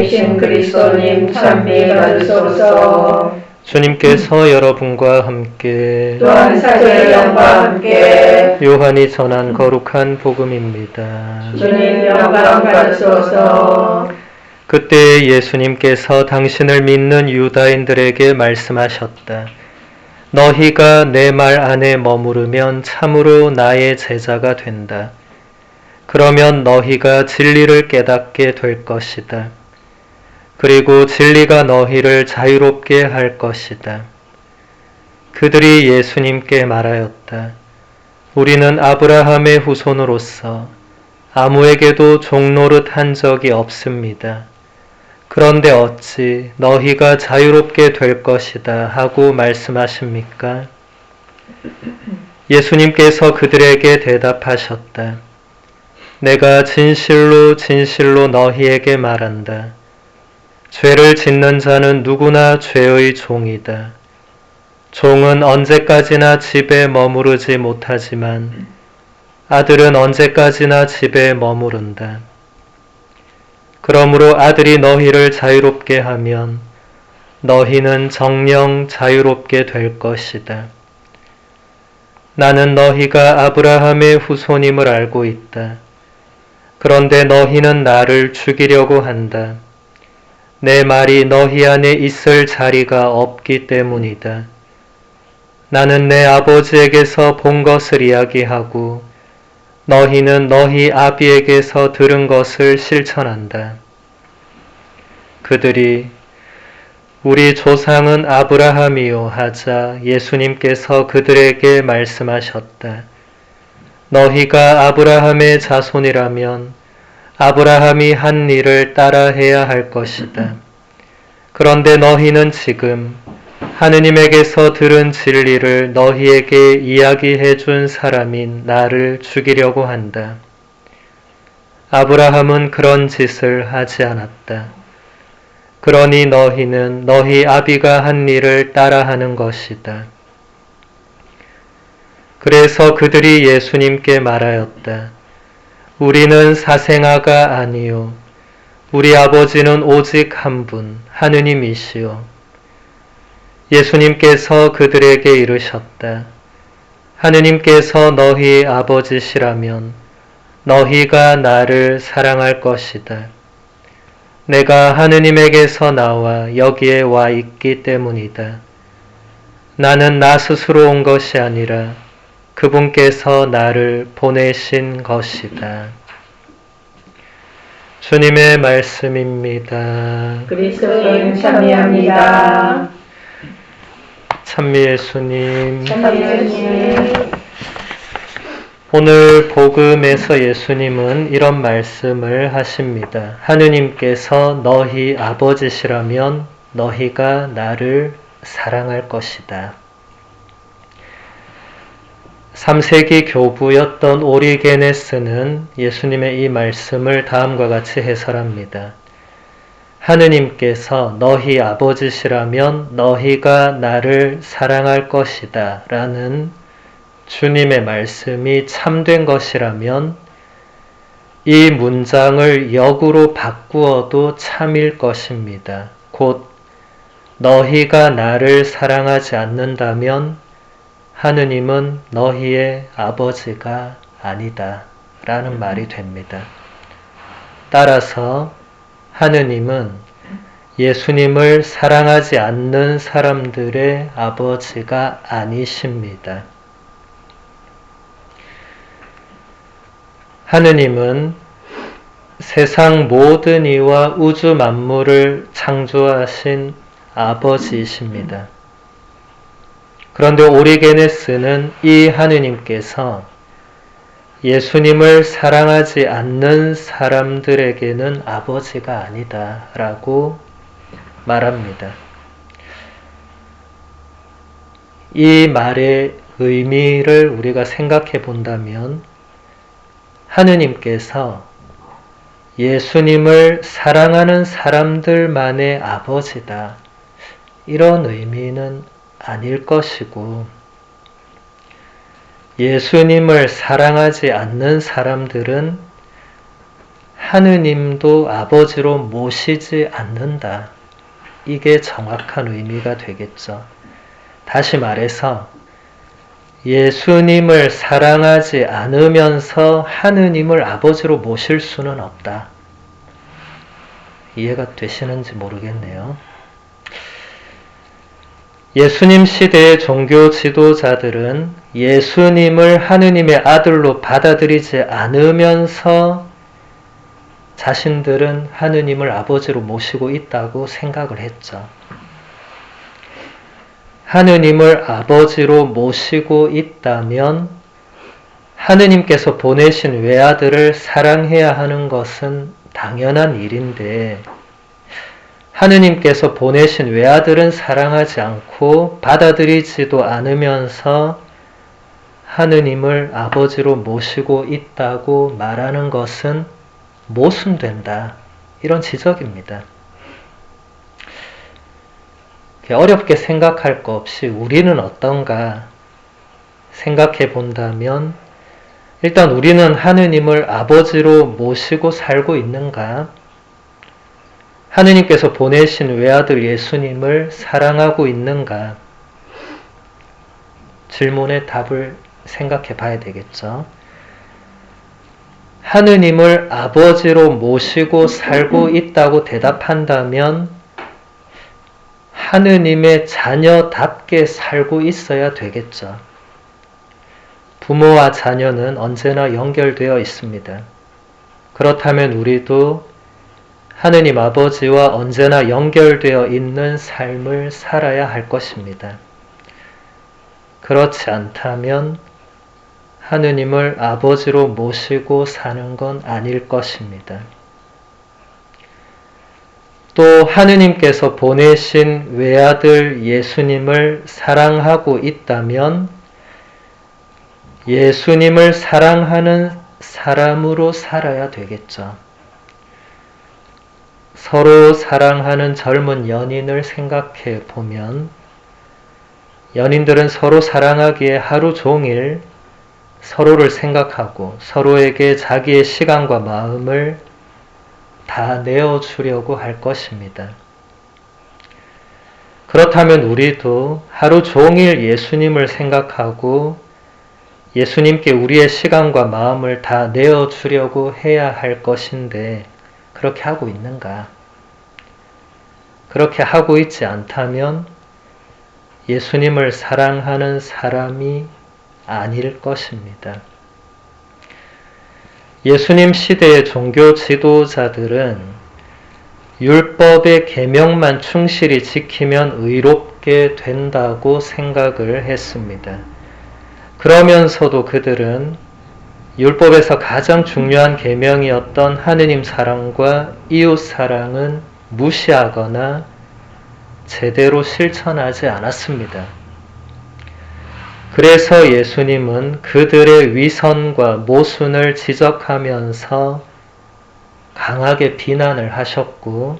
왕이신 그리스도님 찬미 받으소서. 주님께서 여러분과 함께 또한 사도의 영과 함께 요한이 전한 거룩한 복음입니다. 주님 영광 받으소서. 그때 예수님께서 당신을 믿는 유다인들에게 말씀하셨다. 너희가 내 말 안에 머무르면 참으로 나의 제자가 된다. 그러면 너희가 진리를 깨닫게 될 것이다. 그리고 진리가 너희를 자유롭게 할 것이다. 그들이 예수님께 말하였다. 우리는 아브라함의 후손으로서 아무에게도 종노릇 한 적이 없습니다. 그런데 어찌 너희가 자유롭게 될 것이다 하고 말씀하십니까? 예수님께서 그들에게 대답하셨다. 내가 진실로 진실로 너희에게 말한다. 죄를 짓는 자는 누구나 죄의 종이다. 종은 언제까지나 집에 머무르지 못하지만 아들은 언제까지나 집에 머무른다. 그러므로 아들이 너희를 자유롭게 하면 너희는 정녕 자유롭게 될 것이다. 나는 너희가 아브라함의 후손임을 알고 있다. 그런데 너희는 나를 죽이려고 한다. 내 말이 너희 안에 있을 자리가 없기 때문이다. 나는 내 아버지에게서 본 것을 이야기하고 너희는 너희 아비에게서 들은 것을 실천한다. 그들이 우리 조상은 아브라함이요 하자 예수님께서 그들에게 말씀하셨다. 너희가 아브라함의 자손이라면 아브라함이 한 일을 따라해야 할 것이다. 그런데 너희는 지금 하느님에게서 들은 진리를 너희에게 이야기해 준 사람인 나를 죽이려고 한다. 아브라함은 그런 짓을 하지 않았다. 그러니 너희는 너희 아비가 한 일을 따라하는 것이다. 그래서 그들이 예수님께 말하였다. 우리는 사생아가 아니요 우리 아버지는 오직 한 분 하느님이시요. 예수님께서 그들에게 이르셨다. 하느님께서 너희의 아버지시라면 너희가 나를 사랑할 것이다. 내가 하느님에게서 나와 여기에 와 있기 때문이다. 나는 나 스스로 온 것이 아니라 그분께서 나를 보내신 것이다. 주님의 말씀입니다. 그리스도님 찬미합니다. 찬미 예수님. 찬미 예수님. 오늘 복음에서 예수님은 이런 말씀을 하십니다. 하느님께서 너희 아버지시라면 너희가 나를 사랑할 것이다. 3세기 교부였던 오리게네스는 예수님의 이 말씀을 다음과 같이 해설합니다. 하느님께서 너희 아버지시라면 너희가 나를 사랑할 것이다 라는 주님의 말씀이 참된 것이라면 이 문장을 역으로 바꾸어도 참일 것입니다. 곧 너희가 나를 사랑하지 않는다면 하느님은 너희의 아버지가 아니다 라는 말이 됩니다. 따라서 하느님은 예수님을 사랑하지 않는 사람들의 아버지가 아니십니다. 하느님은 세상 모든 이와 우주 만물을 창조하신 아버지이십니다. 그런데 오리게네스는 이 하느님께서 예수님을 사랑하지 않는 사람들에게는 아버지가 아니다 라고 말합니다. 이 말의 의미를 우리가 생각해 본다면 하느님께서 예수님을 사랑하는 사람들만의 아버지다. 이런 의미는 아닐 것이고 예수님을 사랑하지 않는 사람들은 하느님도 아버지로 모시지 않는다. 이게 정확한 의미가 되겠죠. 다시 말해서 예수님을 사랑하지 않으면서 하느님을 아버지로 모실 수는 없다. 이해가 되시는지 모르겠네요. 예수님 시대의 종교 지도자들은 예수님을 하느님의 아들로 받아들이지 않으면서 자신들은 하느님을 아버지로 모시고 있다고 생각을 했죠. 하느님을 아버지로 모시고 있다면 하느님께서 보내신 외아들을 사랑해야 하는 것은 당연한 일인데 하느님께서 보내신 외아들은 사랑하지 않고 받아들이지도 않으면서 하느님을 아버지로 모시고 있다고 말하는 것은 모순된다. 이런 지적입니다. 어렵게 생각할 거 없이 우리는 어떤가 생각해 본다면 일단 우리는 하느님을 아버지로 모시고 살고 있는가? 하느님께서 보내신 외아들 예수님을 사랑하고 있는가? 질문의 답을 생각해 봐야 되겠죠. 하느님을 아버지로 모시고 살고 있다고 대답한다면 하느님의 자녀답게 살고 있어야 되겠죠. 부모와 자녀는 언제나 연결되어 있습니다. 그렇다면 우리도 하느님 아버지와 언제나 연결되어 있는 삶을 살아야 할 것입니다. 그렇지 않다면 하느님을 아버지로 모시고 사는 건 아닐 것입니다. 또 하느님께서 보내신 외아들 예수님을 사랑하고 있다면 예수님을 사랑하는 사람으로 살아야 되겠죠. 서로 사랑하는 젊은 연인을 생각해 보면 연인들은 서로 사랑하기에 하루 종일 서로를 생각하고 서로에게 자기의 시간과 마음을 다 내어주려고 할 것입니다. 그렇다면 우리도 하루 종일 예수님을 생각하고 예수님께 우리의 시간과 마음을 다 내어주려고 해야 할 것인데 그렇게 하고 있는가? 그렇게 하고 있지 않다면 예수님을 사랑하는 사람이 아닐 것입니다. 예수님 시대의 종교 지도자들은 율법의 계명만 충실히 지키면 의롭게 된다고 생각을 했습니다. 그러면서도 그들은 율법에서 가장 중요한 계명이었던 하느님 사랑과 이웃 사랑은 무시하거나 제대로 실천하지 않았습니다. 그래서 예수님은 그들의 위선과 모순을 지적하면서 강하게 비난을 하셨고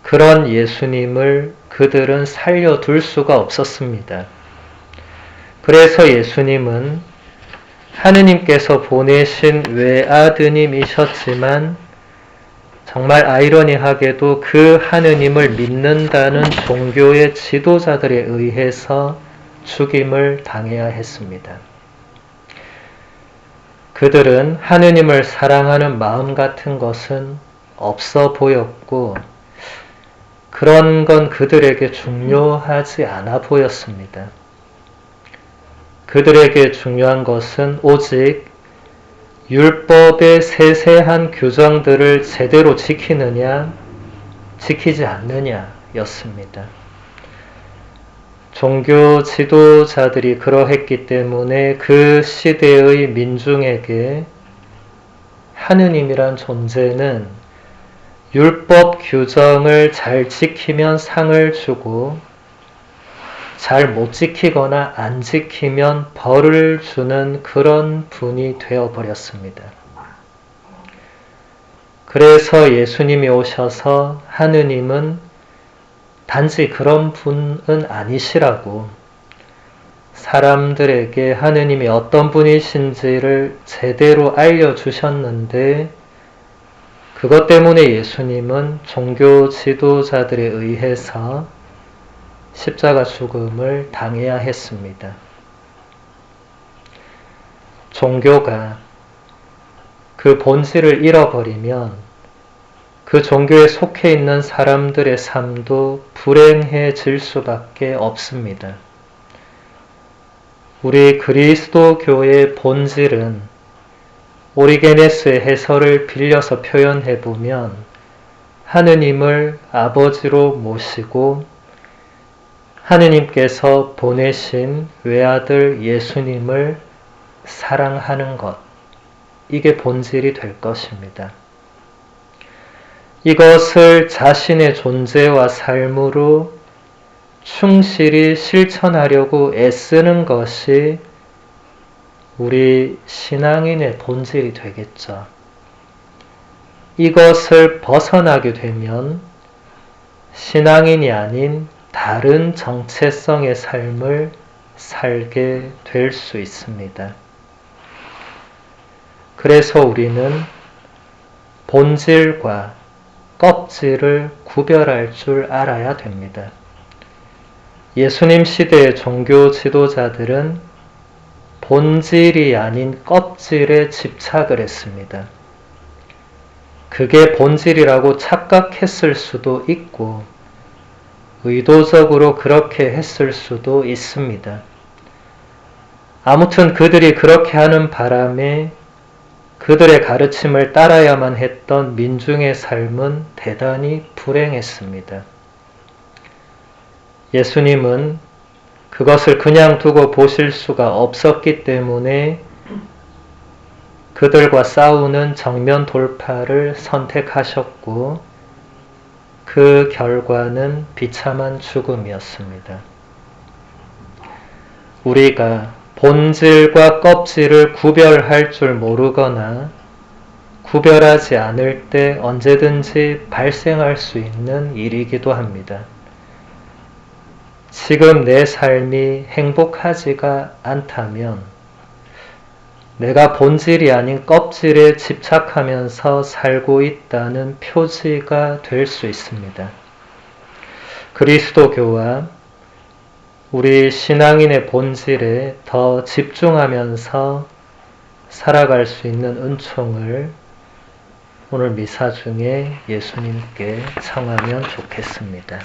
그런 예수님을 그들은 살려둘 수가 없었습니다. 그래서 예수님은 하느님께서 보내신 외아드님이셨지만 정말 아이러니하게도 그 하느님을 믿는다는 종교의 지도자들에 의해서 죽임을 당해야 했습니다. 그들은 하느님을 사랑하는 마음 같은 것은 없어 보였고 그런 건 그들에게 중요하지 않아 보였습니다. 그들에게 중요한 것은 오직 율법의 세세한 규정들을 제대로 지키느냐, 지키지 않느냐였습니다. 종교 지도자들이 그러했기 때문에 그 시대의 민중에게 하느님이란 존재는 율법 규정을 잘 지키면 상을 주고 잘 못 지키거나 안 지키면 벌을 주는 그런 분이 되어버렸습니다. 그래서 예수님이 오셔서 하느님은 단지 그런 분은 아니시라고 사람들에게 하느님이 어떤 분이신지를 제대로 알려주셨는데 그것 때문에 예수님은 종교 지도자들에 의해서 십자가 죽음을 당해야 했습니다. 종교가 그 본질을 잃어버리면 그 종교에 속해 있는 사람들의 삶도 불행해질 수밖에 없습니다. 우리 그리스도교의 본질은 오리게네스의 해설을 빌려서 표현해보면 하느님을 아버지로 모시고 하느님께서 보내신 외아들 예수님을 사랑하는 것, 이게 본질이 될 것입니다. 이것을 자신의 존재와 삶으로 충실히 실천하려고 애쓰는 것이 우리 신앙인의 본질이 되겠죠. 이것을 벗어나게 되면 신앙인이 아닌 다른 정체성의 삶을 살게 될 수 있습니다. 그래서 우리는 본질과 껍질을 구별할 줄 알아야 됩니다. 예수님 시대의 종교 지도자들은 본질이 아닌 껍질에 집착을 했습니다. 그게 본질이라고 착각했을 수도 있고 의도적으로 그렇게 했을 수도 있습니다. 아무튼 그들이 그렇게 하는 바람에 그들의 가르침을 따라야만 했던 민중의 삶은 대단히 불행했습니다. 예수님은 그것을 그냥 두고 보실 수가 없었기 때문에 그들과 싸우는 정면 돌파를 선택하셨고 그 결과는 비참한 죽음이었습니다. 우리가 본질과 껍질을 구별할 줄 모르거나 구별하지 않을 때 언제든지 발생할 수 있는 일이기도 합니다. 지금 내 삶이 행복하지가 않다면 내가 본질이 아닌 껍질에 집착하면서 살고 있다는 표지가 될 수 있습니다. 그리스도교와 우리 신앙인의 본질에 더 집중하면서 살아갈 수 있는 은총을 오늘 미사 중에 예수님께 청하면 좋겠습니다.